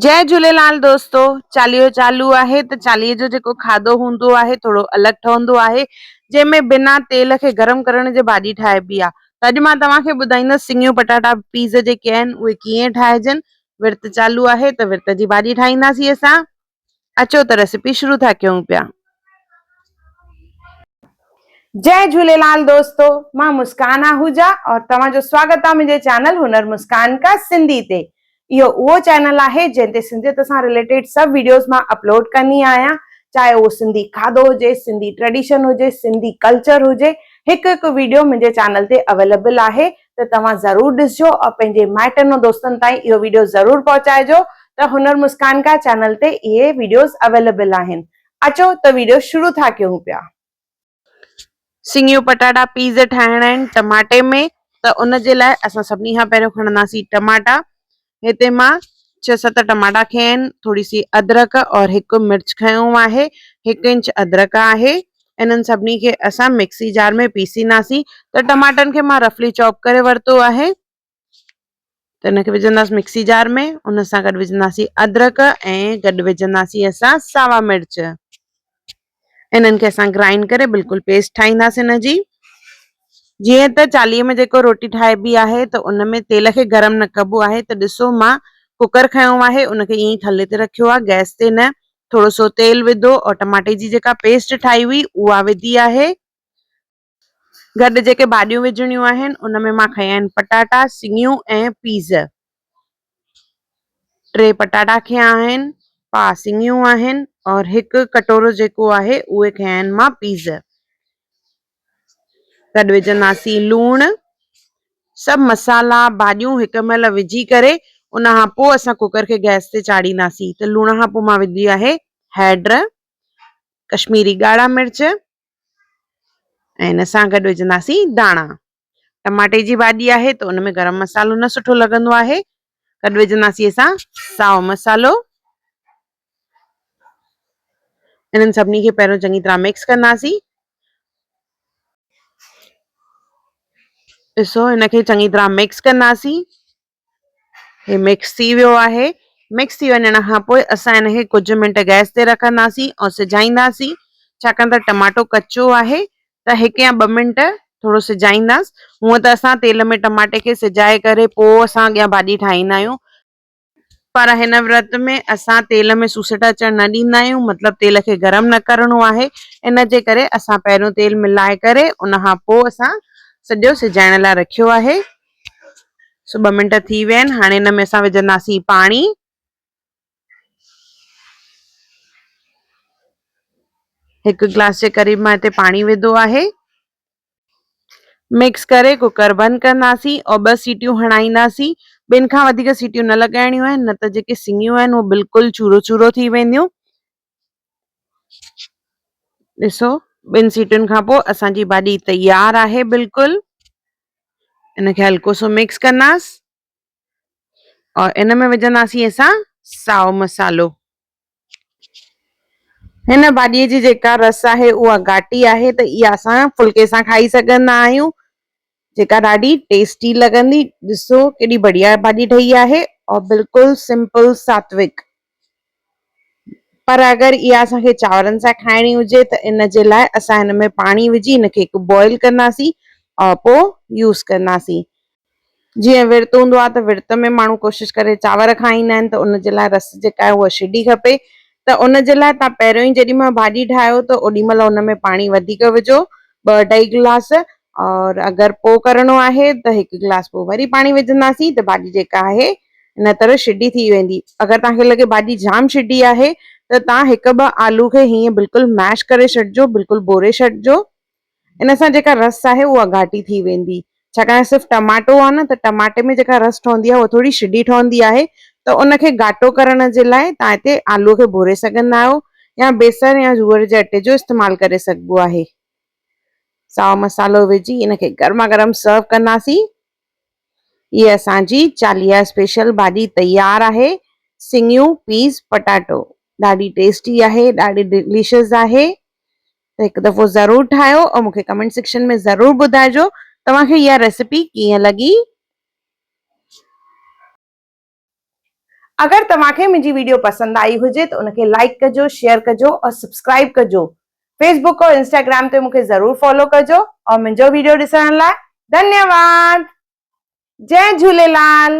जय झूलेलाल दोस्तों। चालीहो चालू आहे त चालीहे जो जेको खाधो हूंदो आहे थोरो अलॻि ठहंदो आहे, जंहिंमें बिना तेल खे गरम करण जे भाॼी ठाहिबी आहे। त अॼु मां तव्हांखे ॿुधाईंदसि सिंगियूं पटाटा पीज़ जेके आहिनि उहे कीअं ठाहिजनि। विर्त चालू आहे त विर्त जी भाॼी ठाहींदासीं असां। अचो त रेसिपी शुरू था कयूं पिया। जय झूलेलाल दोस्तों, मां मुस्कान आहूजा और तव्हांजो स्वागत आहे मुंहिंजे चैनल हुनर मुस्कान का सिंधी ते। इहो उहो चैनल आहे जंहिं ते सिंधियत सां रिलेटेड सभु वीडियोस मां अपलोड कंदी आहियां, चाहे उहो सिंधी खाधो हुजे, सिंधी ट्रेडिशन हुजे, सिंधी कल्चर हुजे। हिकु हिकु वीडियो मुंहिंजे चैनल ते अवेलेबल आहे, त तव्हां ज़रूर ॾिसजो और पंहिंजे माइटनि ऐं दोस्तनि ताईं इहो वीडियो ज़रूर पहुचाइजो त हुनर मुस्कान का चैनल ते इहे वीडियोस अवेलेबल आहिनि। अचो त वीडियो शुरू था कयूं पिया। सिंगियूं पटाटा पीज़ ठाहिणा आहिनि टमाटे में, त उन जे लाइ असां सभिनी खां पहिरियों खणंदासीं टमाटा। हिते मां 6-7 टमाटा खया आहिनि, थोड़ी सी अदरक और हिकु मिर्च खयो आहे, 1 इंच अदरक आहे। इन्हनि सभिनी खे असां मिक्सी जार में पीसींदासीं। त टमाटनि खे मां रफली चॉप करे वरितो आहे, त इनखे विझंदासीं मिक्सी जार में। उन सां गॾु विझंदासीं अदरक ऐं गॾु विझंदासीं असां सावा मिर्च। इन्हनि खे असां ग्राइंड करे बिल्कुलु पेस्ट ठाहींदासीं इन जी। जीअं त चालीहे में जेको रोटी ठाहिबी आहे त उन में तेल खे गरम न कबो आहे, त ॾिसो मां कुकर खयो आहे, उनखे ईअं ई थल्ले ते रखियो आहे, गैस ते न। थोरो सो तेल विधो और टमाटे जी जेका पेस्ट ठाही हुई उहा विधी आहे। गॾु जेके भाॼियूं विझणियूं आहिनि उन में मां खया आहिनि पटाटा, सिंगियूं ऐं पीज़। 3 पटाटा खया आहिनि, 5 सिंगियूं आहिनि और 1 कटोरो जेको आहे उहे खया आहिनि मां पीज़। गॾु विझंदासीं लूणु। सभु मसाला भाॼियूं हिक महिल विझी करे उन खां पोइ असां कुकर खे गैस ते चाढ़ींदासीं। त लूण खां पोइ मां विधी आहे हैड, कश्मीरी ॻाढ़ा मिर्च ऐं इन सां गॾु विझंदासीं धाणा। टमाटे जी भाॼी आहे त उन में गरम मसालो न सुठो लॻंदो आहे। गॾु विझंदासीं असां साओ मसालो। इन्हनि सभिनी खे पहिरियों चङी तरह मिक्स कंदासीं। ॾिसो हिनखे चङी तरह मिक्स कंदासीं। हे मिक्स थी वियो आहे। मिक्स थी वञण खां पोइ असां हिनखे कुझु मिंट गैस ते रखंदासीं और सिझाईंदासीं, छाकाणि त टमाटो कचो आहे। त 1 या 2 मिंट थोरो सिझाईंदासीं। हूअं त असां तेल में टमाटे खे सिझाए करे पोइ असां अॻियां भाॼी ठाहींदा आहियूं, पर हिन व्रत में असां तेल में सूसट अचण न ॾींदा आहियूं, मतिलबु तेल खे गरम न करणो आहे। इन जे करे असां पहिरियों तेल मिलाए करे उन खां पोइ असां सॼो सिझाइण लाइ रखियो आहे। 2 मिंट थी विया आहिनि। हाणे हिन में असां विझंदासीं पाणी। हिकु गिलास जे क़रीब मां हिते पाणी विधो आहे। मिक्स करे कुकर बंदि कंदासीं और 2 सीटियूं हणाईंदासीं। 2 खां वधीक सीटियूं न लॻाइणियूं आहिनि, न त जेके सिंगियूं आहिनि उहे बिल्कुलु चूरो चूरो थी वेंदियूं। ॾिसो 2 सीटियुनि खां पोइ असांजी भाॼी तयार आहे बिल्कुलु। इनखे हल्को सो मिक्स कंदासीं और इन में विझंदासीं असां साओ मसालो। हिन भाॼीअ जी जेका रस आहे उहा घाटी आहे, त इहा असां फुल्के सां खाई सघंदा आहियूं, जेका ॾाढी टेस्टी लॻंदी। ॾिसो केॾी बढ़िया भाॼी ठही आहे और बिल्कुलु सिंपल सात्विक। पर अगरि इहा असांखे चांवरनि सां खाइणी हुजे त इन जे लाइ असां हिन में पाणी विझी हिनखे हिकु बॉइल कंदासीं और पोइ यूज़ कंदासीं। जीअं विर्त हूंदो आहे त विर्त में माण्हू कोशिशि करे चांवर खाईंदा आहिनि, त उन जे लाइ रस जेका आहे उहा छिॾी खपे। त उन जे लाइ तव्हां पहिरियों ई जेॾी महिल भाॼी ठाहियो त ओॾी महिल उन में पाणी वधीक विझो, 2-2.5 गिलास। और अगरि पोइ करणो आहे त 1 गिलास पोइ वरी पाणी विझंदासीं, त भाॼी जेका आहे इन तरह छिॾी थी वेंदी। अगरि तव्हांखे लॻे भाॼी जाम छिॾी आहे त तव्हां 1-2 आलू खे हीअं बिल्कुलु मैश करे छॾिजो, बिल्कुलु भोरे छॾिजो। इन सां जेका रस आहे उहा घाटी थी वेंदी, छाकाणि सिर्फ़ु टमाटो आहे न, त टमाटे में जेका रस ठहंदी आहे उहा थोरी छिॾी ठहंदी आहे। त उनखे घाटो करण जे लाइ तव्हां हिते आलूअ खे भोरे सघंदा आहियो या बेसण या जूअर जे अटे जो इस्तेमालु करे सघिबो आहे। साओ मसालो विझी इनखे गरमा गरम सर्व कंदासीं। ये असांजी चालीहा स्पेशल भाॼी तयार आहे, सिंगियूं पीज़ पटाटो। ॾाढी टेस्टी आहे, ॾाढी डिलीशियस आहे। त हिकु दफ़ो ज़रूरु ठाहियो और मूंखे कमेंट सेक्शन में ज़रूरु ॿुधाइजो तव्हांखे इहा रेसिपी कीअं लॻी। अगर तव्हांखे मुंहिंजी वीडियो पसंद आई हुजे तो उनके लाइक कजो, शेयर कजो और सब्सक्राइब कजो। फेसबुक और इंस्टाग्राम ते मूंखे जरूर फॉलो कजो और मुंहिंजो वीडियो ॾिसण लाइ धन्यवाद। जय झूलेलाल।